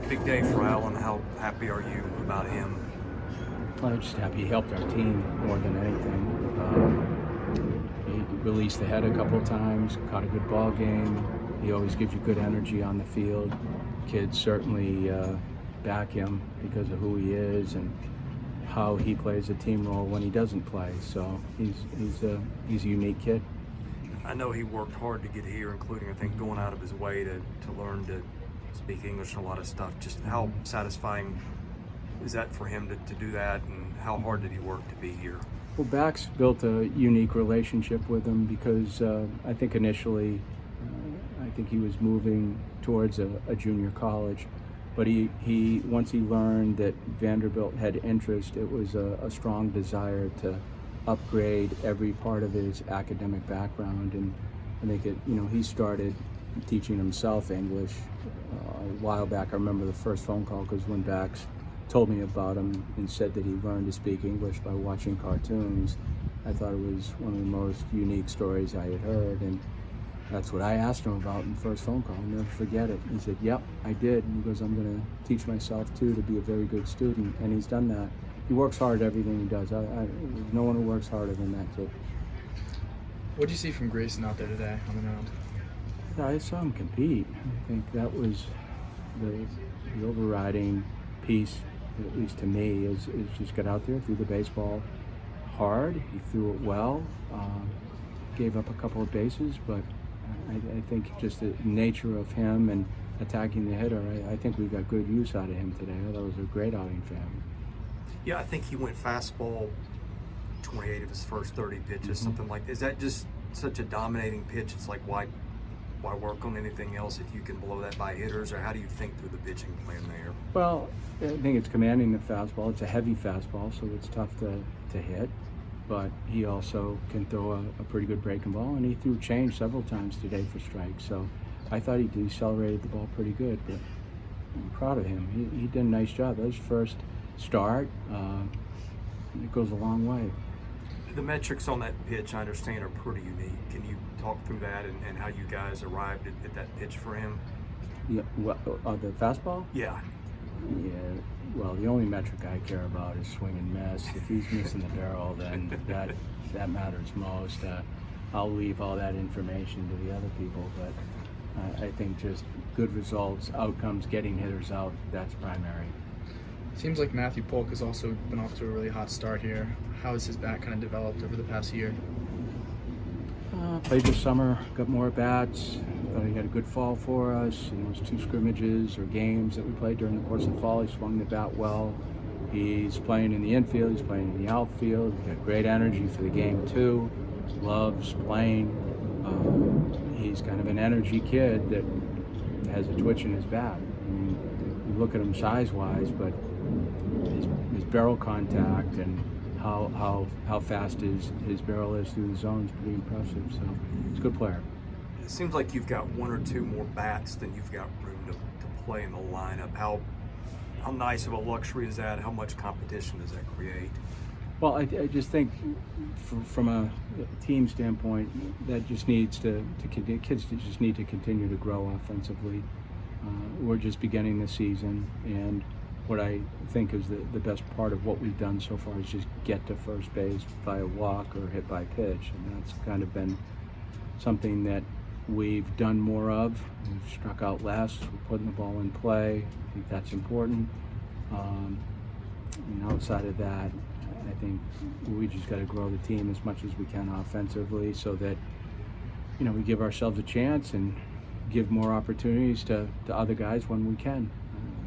Big day for Allen. How happy are you about him? I'm just happy he helped our team more than anything. He released the head a couple of times, caught a good ball game. He always gives you good energy on the field. Kids certainly back him because of who he is and how he plays a team role when he doesn't play. So he's a unique kid. I know he worked hard to get here, including, I think, going out of his way to learn to speak English and a lot of stuff. Just how satisfying is that for him to do that, and how hard did he work to be here? Well, Bax built a unique relationship with him because I think initially, I think he was moving towards a junior college, but he once he learned that Vanderbilt had interest, it was a strong desire to upgrade every part of his academic background, and I think he started teaching himself English a while back. I remember the first phone call because when Bax told me about him and said that he learned to speak English by watching cartoons, I thought it was one of the most unique stories I had heard, and that's what I asked him about in the first phone call. I'll never forget it. He said, "Yep, I did." And he goes, "I'm going to teach myself too to be a very good student," and he's done that. He works hard at everything he does. There's no one who works harder than that kid. What did you see from Grayson out there today on the mound? I saw him compete. I think that was the overriding piece, at least to me, is just get out there, threw the baseball hard. He threw it well, gave up a couple of bases, but I think just the nature of him and attacking the hitter, I think we got good use out of him today. I thought it was a great outing for him. Yeah, I think he went fastball 28 of his first 30 pitches, something like that. Is that just such a dominating pitch? It's like, why work on anything else if you can blow that by hitters, or how do you think through the pitching plan there? Well, I think it's commanding the fastball. It's a heavy fastball, so it's tough to hit, but he also can throw a pretty good breaking ball, and he threw change several times today for strikes, so I thought he decelerated the ball pretty good, but I'm proud of him. He did a nice job. That was his first start. It goes a long way. The metrics on that pitch, I understand, are pretty unique. Can you talk through that and how you guys arrived at that pitch for him? Yeah, the fastball? Yeah. Yeah, well, the only metric I care about is swing and miss. If he's missing the barrel, then that matters most. I'll leave all that information to the other people, but I think just good results, outcomes, getting hitters out, that's primary. Seems like Matthew Polk has also been off to a really hot start here. How has his bat kind of developed over the past year? Played this summer, got more at-bats. Thought he had a good fall for us in those two scrimmages or games that we played during the course of the fall. He swung the bat well. He's playing in the infield, he's playing in the outfield. He's got great energy for the game too. Loves playing. He's kind of an energy kid that has a twitch in his bat. I mean, you look at him size-wise, but his barrel contact and how fast his barrel is through the zone is pretty impressive. So he's a good player. It seems like you've got one or two more bats than you've got room to play in the lineup. How nice of a luxury is that? How much competition does that create? Well, I just think from a team standpoint, that just needs to continue. Kids just need to continue to grow offensively. We're just beginning the season, and what I think is the best part of what we've done so far is just get to first base via walk or hit by pitch, and that's kind of been something that we've done more of. We've struck out less, we're putting the ball in play. I think that's important. And outside of that, I think we just got to grow the team as much as we can offensively so that, we give ourselves a chance and give more opportunities to other guys when we can.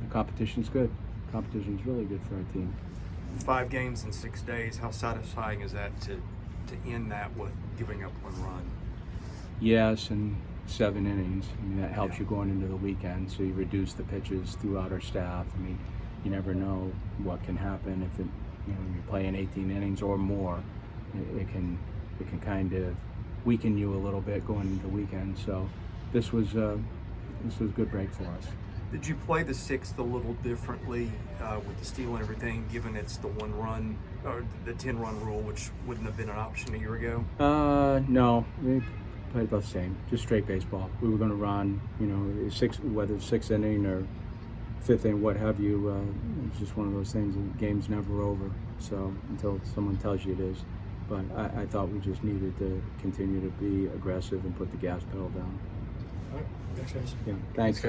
The competition's good. Competition's really good for our team. 5 games in 6 days, how satisfying is that to end that with giving up one run? Yes, and 7 innings. I mean, that helps you going into the weekend, so you reduce the pitches throughout our staff. I mean, you never know what can happen if you're playing 18 innings or more. It can kind of weaken you a little bit going into the weekend. So this was a good break for us. Did you play the 6th a little differently with the steal and everything, given it's the 1-run or the 10-run rule, which wouldn't have been an option a year ago? No, we played about the same, just straight baseball. We were going to run, whether 6th inning or fifth inning, what have you. It's just one of those things. The game's never over. So until someone tells you it is. But I thought we just needed to continue to be aggressive and put the gas pedal down. All right. Thanks, guys. Yeah. Thanks.